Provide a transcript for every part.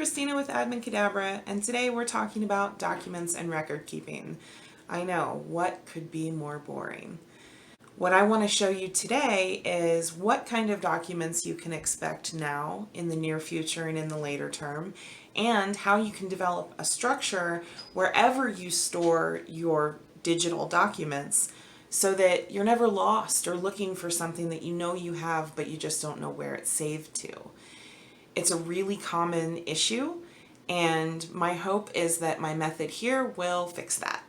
Christina with Admincadabra, and today we're talking about documents and record keeping. I know, what could be more boring? What I want to show you today is what kind of documents you can expect now, in the near future, and in the later term, and how you can develop a structure wherever you store your digital documents so that you're never lost or looking for something that you know you have but you just don't know where it's saved to. It's a really common issue, and my hope is that my method here will fix that.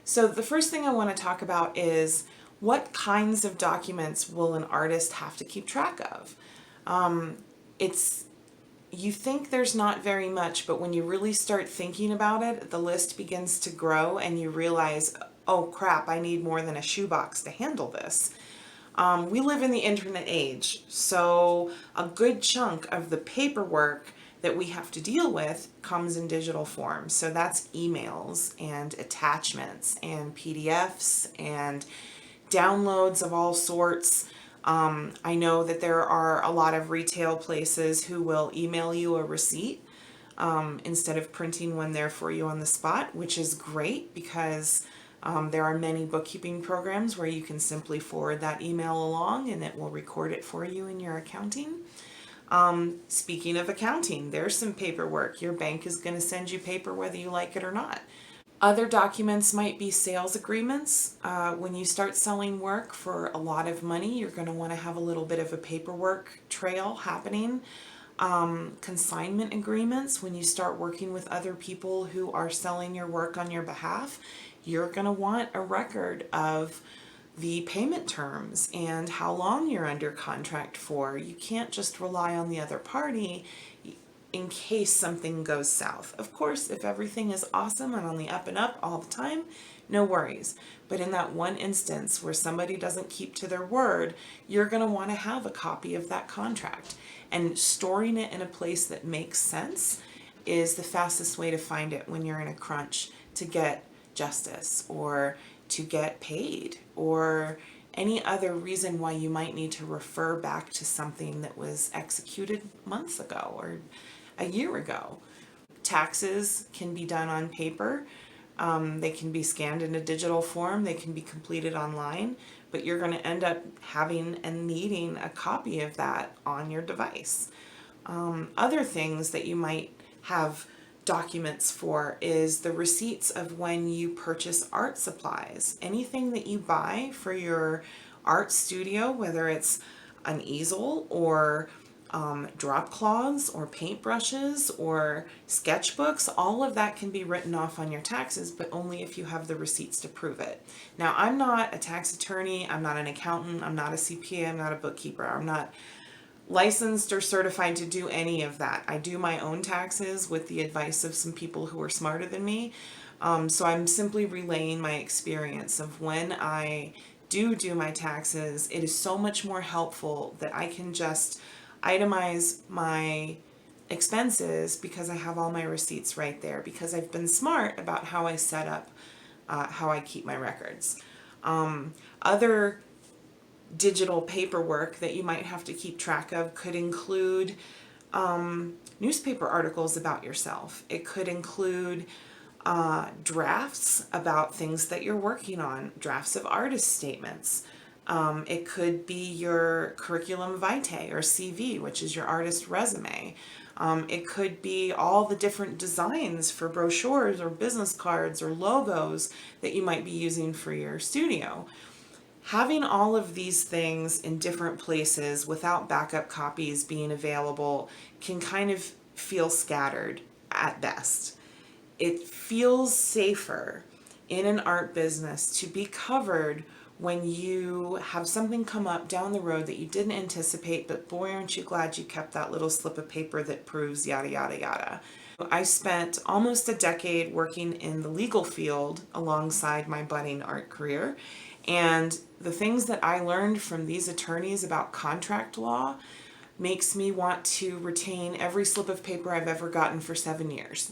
So the first thing I want to talk about is what kinds of documents will an artist have to keep track of? You think there's not very much, but when you really start thinking about it, the list begins to grow and you realize, oh crap, I need more than a shoebox to handle this. We live in the internet age, so a good chunk of the paperwork that we have to deal with comes in digital form. So that's emails and attachments and PDFs and downloads of all sorts. I know that there are a lot of retail places who will email you a receipt instead of printing one there for you on the spot, which is great because there are many bookkeeping programs where you can simply forward that email along and it will record it for you in your accounting. Speaking of accounting, there's some paperwork. Your bank is going to send you paper whether you like it or not. Other documents might be sales agreements. When you start selling work for a lot of money, you're going to want to have a little bit of a paperwork trail happening. Consignment agreements, when you start working with other people who are selling your work on your behalf, you're going to want a record of the payment terms and how long you're under contract for. You can't just rely on the other party in case something goes south. Of course, if everything is awesome and on the up and up all the time, no worries. But in that one instance where somebody doesn't keep to their word, you're going to want to have a copy of that contract. And storing it in a place that makes sense is the fastest way to find it when you're in a crunch to get justice or to get paid or any other reason why you might need to refer back to something that was executed months ago or a year ago. Taxes can be done on paper. They can be scanned in a digital form. They can be completed online, but you're going to end up having and needing a copy of that on your device. Other things that you might have documents for is the receipts of when you purchase art supplies. Anything that you buy for your art studio, whether it's an easel or drop cloths or paintbrushes or sketchbooks, all of that can be written off on your taxes, but only if you have the receipts to prove it. Now, I'm not a tax attorney, I'm not an accountant, I'm not a CPA, I'm not a bookkeeper, I'm not licensed or certified to do any of that. I do my own taxes with the advice of some people who are smarter than me. So I'm simply relaying my experience of when I do my taxes. It is so much more helpful that I can just itemize my expenses because I have all my receipts right there, because I've been smart about how I set up, how I keep my records. Other digital paperwork that you might have to keep track of could include newspaper articles about yourself. It could include drafts about things that you're working on, drafts of artist statements. It could be your curriculum vitae or CV, which is your artist resume. It could be all the different designs for brochures or business cards or logos that you might be using for your studio. Having all of these things in different places without backup copies being available can kind of feel scattered at best. It feels safer in an art business to be covered when you have something come up down the road that you didn't anticipate, but boy, aren't you glad you kept that little slip of paper that proves yada, yada, yada. I spent almost a decade working in the legal field alongside my budding art career. And the things that I learned from these attorneys about contract law makes me want to retain every slip of paper I've ever gotten for 7 years.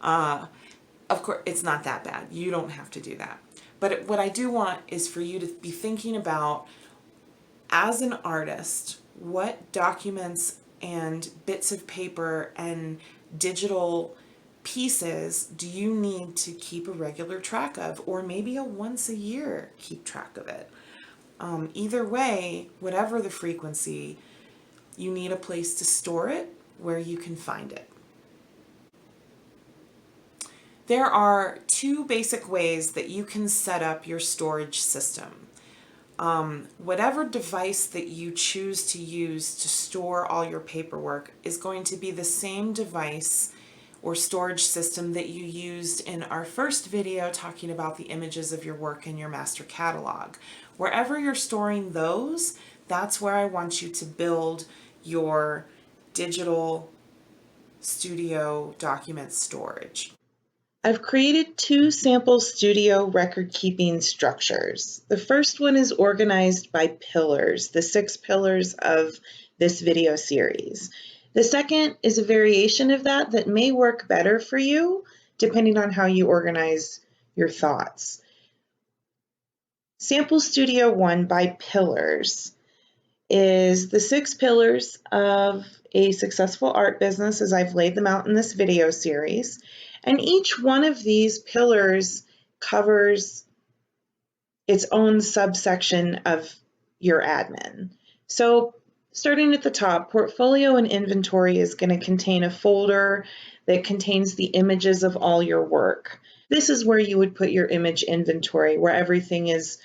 Of course, it's not that bad. You don't have to do that. But what I do want is for you to be thinking about, as an artist, what documents and bits of paper and digital pieces do you need to keep a regular track of, or maybe a once a year keep track of it? Either way, whatever the frequency, you need a place to store it where you can find it. There are two basic ways that you can set up your storage system. Whatever device that you choose to use to store all your paperwork is going to be the same device or storage system that you used in our first video talking about the images of your work in your master catalog. Wherever you're storing those, that's where I want you to build your digital studio document storage. I've created two sample studio record keeping structures. The first one is organized by pillars, the 6 pillars of this video series. The second is a variation of that may work better for you depending on how you organize your thoughts. Sample Studio 1 by pillars is the 6 pillars of a successful art business as I've laid them out in this video series. And each one of these pillars covers its own subsection of your admin. So starting at the top, portfolio and inventory is going to contain a folder that contains the images of all your work. This is where you would put your image inventory, where everything is,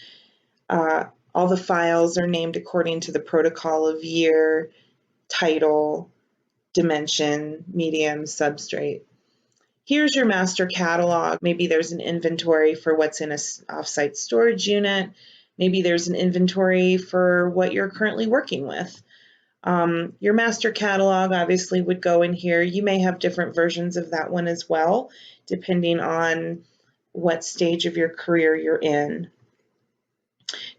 all the files are named according to the protocol of year, title, dimension, medium, substrate. Here's your master catalog. Maybe there's an inventory for what's in a offsite storage unit. Maybe there's an inventory for what you're currently working with. Your master catalog obviously would go in here. You may have different versions of that one as well, depending on what stage of your career you're in.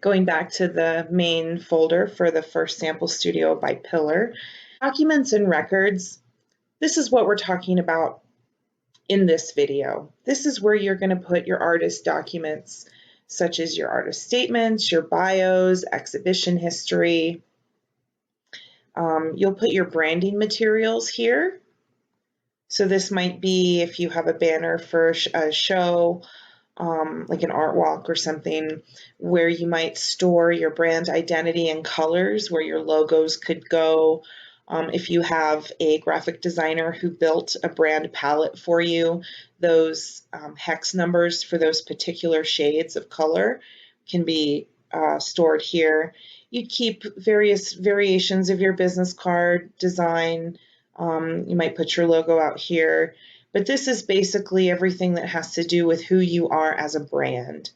Going back to the main folder for the first sample studio by pillar, documents and records, this is what we're talking about in this video. This is where you're going to put your artist documents, such as your artist statements, your bios, exhibition history. You'll put your branding materials here. So this might be if you have a banner for a show, like an art walk or something, where you might store your brand identity and colors, where your logos could go. If you have a graphic designer who built a brand palette for you, those hex numbers for those particular shades of color can be stored here. You keep various variations of your business card design. You might put your logo out here, but this is basically everything that has to do with who you are as a brand.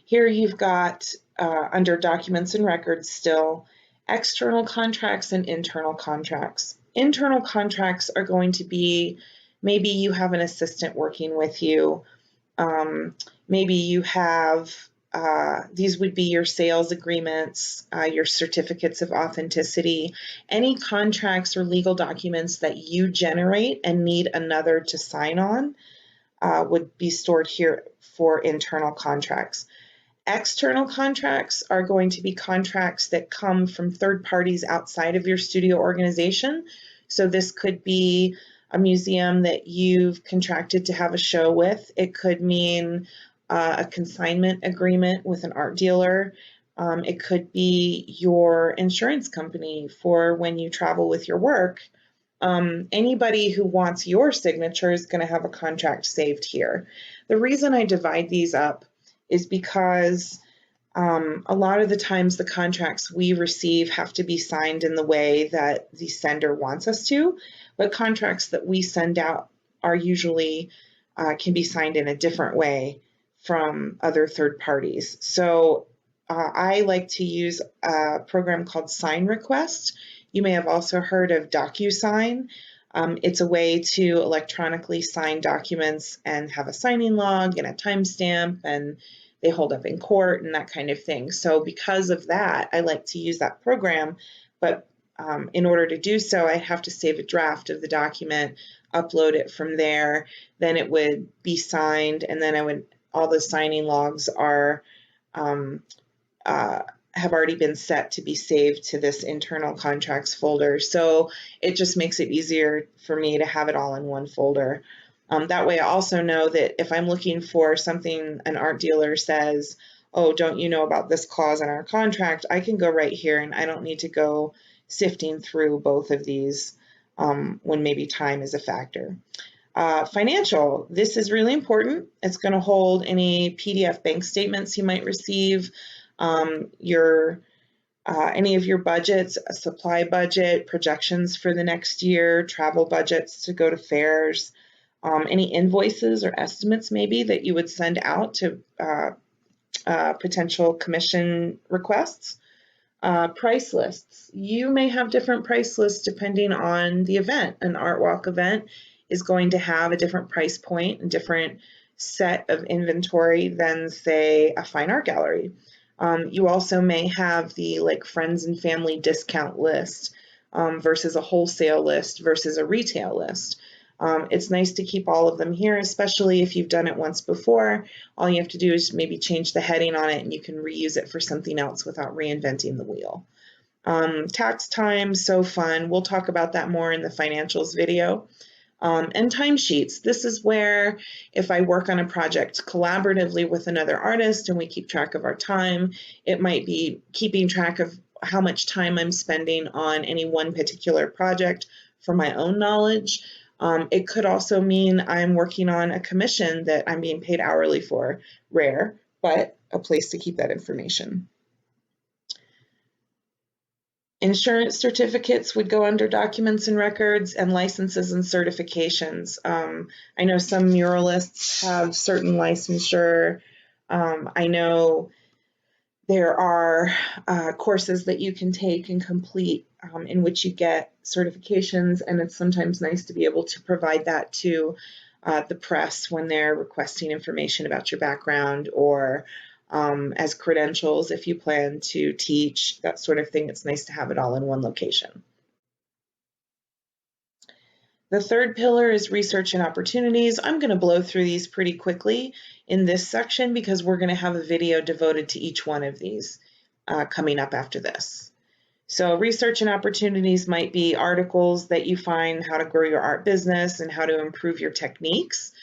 Here you've got, under documents and records still, external contracts and internal contracts. Internal contracts are going to be, maybe you have an assistant working with you. Maybe you have, these would be your sales agreements, your certificates of authenticity, any contracts or legal documents that you generate and need another to sign on would be stored here for internal contracts. External contracts are going to be contracts that come from third parties outside of your studio organization. So this could be a museum that you've contracted to have a show with. It could mean a consignment agreement with an art dealer. It could be your insurance company for when you travel with your work. Anybody who wants your signature is going to have a contract saved here. The reason I divide these up is because a lot of the times the contracts we receive have to be signed in the way that the sender wants us to, but contracts that we send out are usually can be signed in a different way from other third parties. So I like to use a program called Sign Request. You may have also heard of DocuSign. It's a way to electronically sign documents and have a signing log and a timestamp, and they hold up in court and that kind of thing. So because of that, I like to use that program, but in order to do so, I have to save a draft of the document, upload it from there, then it would be signed, and then all the signing logs are have already been set to be saved to this internal contracts folder. So it just makes it easier for me to have it all in one folder. That way I also know that if I'm looking for something an art dealer says, oh, don't you know about this clause in our contract, I can go right here and I don't need to go sifting through both of these when maybe time is a factor. Financial, this is really important. It's going to hold any PDF bank statements you might receive, any of your budgets, a supply budget, projections for the next year, travel budgets to go to fairs, any invoices or estimates maybe that you would send out to potential commission requests. Price lists. You may have different price lists depending on the event. An art walk event is going to have a different price point and different set of inventory than, say, a fine art gallery. You also may have the friends and family discount list versus a wholesale list versus a retail list. It's nice to keep all of them here, especially if you've done it once before. All you have to do is maybe change the heading on it and you can reuse it for something else without reinventing the wheel. Tax time, so fun. We'll talk about that more in the financials video. And timesheets. This is where if I work on a project collaboratively with another artist and we keep track of our time, it might be keeping track of how much time I'm spending on any one particular project for my own knowledge. It could also mean I'm working on a commission that I'm being paid hourly for. Rare, but a place to keep that information. Insurance certificates would go under documents and records, and licenses and certifications. I know some muralists have certain licensure. I know there are courses that you can take and complete in which you get certifications, and it's sometimes nice to be able to provide that to the press when they're requesting information about your background, or as credentials if you plan to teach, that sort of thing. It's nice to have it all in one location. The third pillar is research and opportunities. I'm going to blow through these pretty quickly in this section because we're going to have a video devoted to each one of these coming up after this. So research and opportunities might be articles that you find how to grow your art business and how to improve your techniques.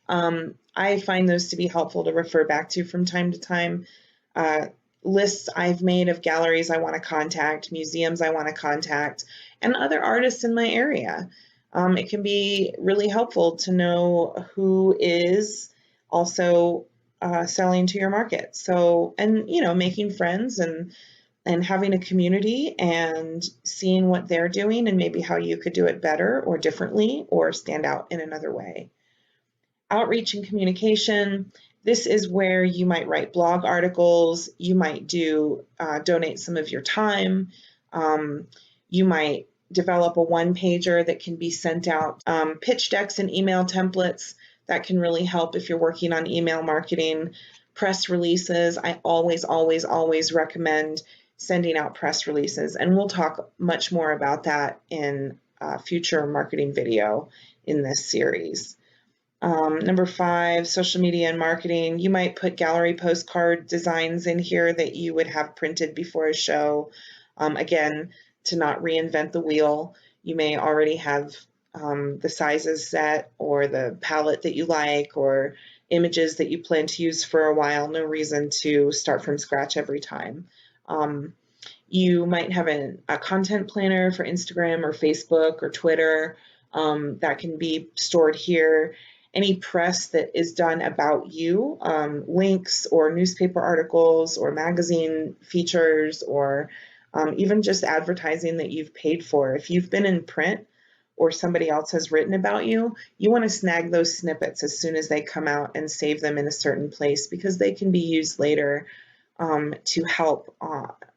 I find those to be helpful to refer back to from time to time. Lists I've made of galleries I want to contact, museums I want to contact, and other artists in my area. It can be really helpful to know who is also selling to your market. So, and making friends and having a community and seeing what they're doing and maybe how you could do it better or differently or stand out in another way. Outreach and communication. This is where you might write blog articles. You might donate some of your time. You might develop a one-pager that can be sent out. Pitch decks and email templates, that can really help if you're working on email marketing. Press releases, I always recommend sending out press releases, and we'll talk much more about that in a future marketing video in this series. Number 5, social media and marketing. You might put gallery postcard designs in here that you would have printed before a show. Again, to not reinvent the wheel. You may already have the sizes set or the palette that you like or images that you plan to use for a while. No reason to start from scratch every time. You might have a content planner for Instagram or Facebook or Twitter that can be stored here. Any press that is done about you, links or newspaper articles or magazine features or even just advertising that you've paid for. If you've been in print or somebody else has written about you, you want to snag those snippets as soon as they come out and save them in a certain place because they can be used later to help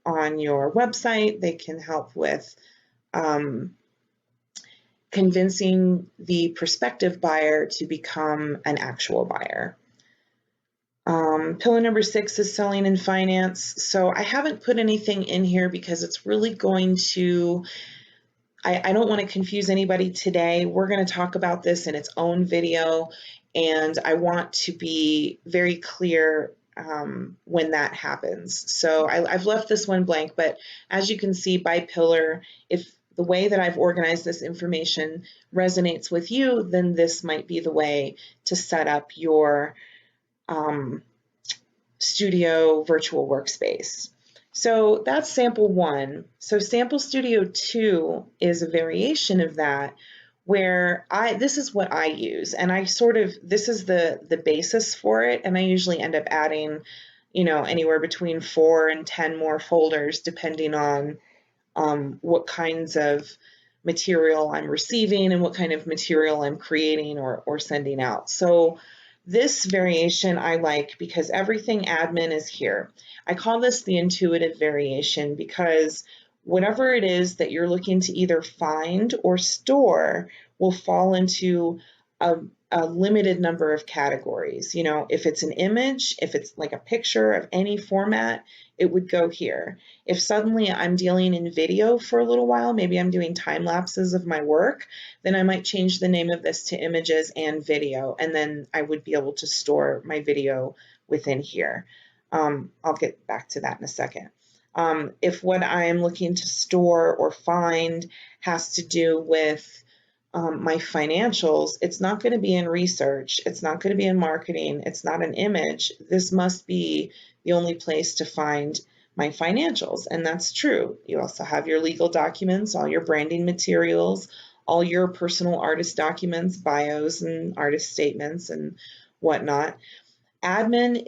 on your website. They can help with convincing the prospective buyer to become an actual buyer. Pillar number 6 is selling and finance. So I haven't put anything in here because it's really going to, I don't want to confuse anybody today. We're going to talk about this in its own video, and I want to be very clear when that happens. So I've left this one blank, but as you can see by pillar, if the way that I've organized this information resonates with you, then this might be the way to set up your studio virtual workspace. So that's sample 1. So sample studio 2 is a variation of that, where this is what I use, and this is the basis for it, and I usually end up adding, anywhere between 4 and 10 more folders depending on what kinds of material I'm receiving and what kind of material I'm creating or sending out. So this variation I like because everything admin is here. I call this the intuitive variation because whatever it is that you're looking to either find or store will fall into a limited number of categories. If it's an image, if it's like a picture of any format, it would go here. If suddenly I'm dealing in video for a little while, maybe I'm doing time lapses of my work, then I might change the name of this to images and video, and then I would be able to store my video within here. I'll get back to that in a second. If what I'm looking to store or find has to do with my financials, it's not going to be in research, it's not going to be in marketing, it's not an image. This must be the only place to find my financials, and that's true. You also have your legal documents, all your branding materials, all your personal artist documents, bios and artist statements and whatnot. Admin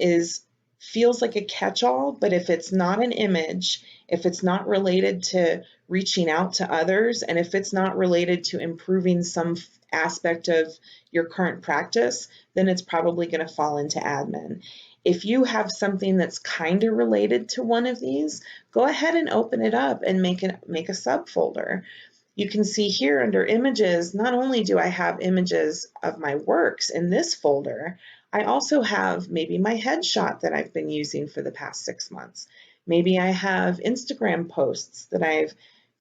feels like a catch-all, but if it's not an image, if it's not related to reaching out to others, and if it's not related to improving some aspect of your current practice, then it's probably going to fall into admin. If you have something that's kind of related to one of these, go ahead and open it up and make a subfolder. You can see here under images, not only do I have images of my works in this folder, I also have maybe my headshot that I've been using for the past 6 months. Maybe I have Instagram posts that I've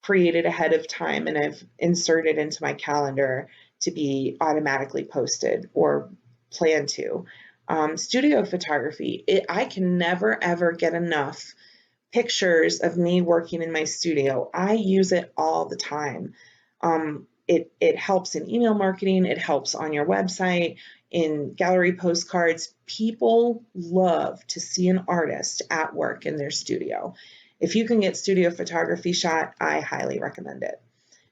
created ahead of time and I've inserted into my calendar to be automatically posted or plan to. Studio photography, I can never ever get enough pictures of me working in my studio. I use it all the time. It helps in email marketing, it helps on your website, in gallery postcards. People love to see an artist at work in their studio. If you can get studio photography shot, I highly recommend it.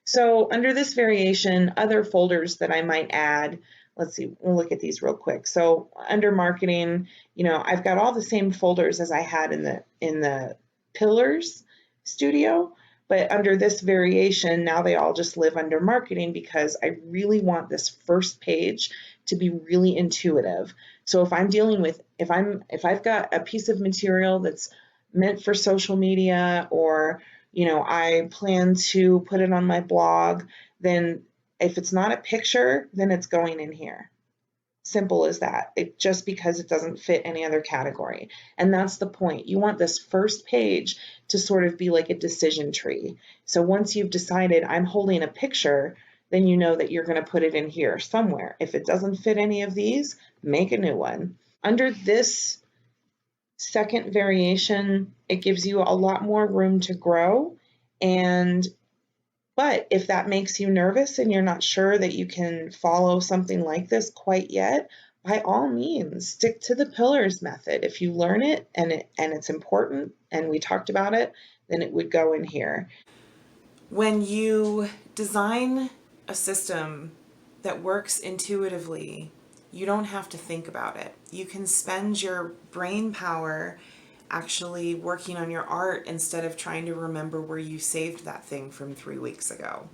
So under this variation, other folders that I might add, let's see, we'll look at these real quick. So under marketing, I've got all the same folders as I had in the Pillars studio, but under this variation, now they all just live under marketing because I really want this first page to be really intuitive. So if I'm dealing with, if I've got a piece of material that's meant for social media, or I plan to put it on my blog, then if it's not a picture, then it's going in here. Simple as that. Just because it doesn't fit any other category. And that's the point. You want this first page to sort of be like a decision tree. So once you've decided I'm holding a picture, then you know that you're going to put it in here somewhere. If it doesn't fit any of these, make a new one. Under this second variation, it gives you a lot more room to grow. But if that makes you nervous and you're not sure that you can follow something like this quite yet, by all means, stick to the pillars method. If you learn it and it's important, and we talked about it, then it would go in here. When you design a system that works intuitively, you don't have to think about it. You can spend your brain power actually working on your art instead of trying to remember where you saved that thing from 3 weeks ago.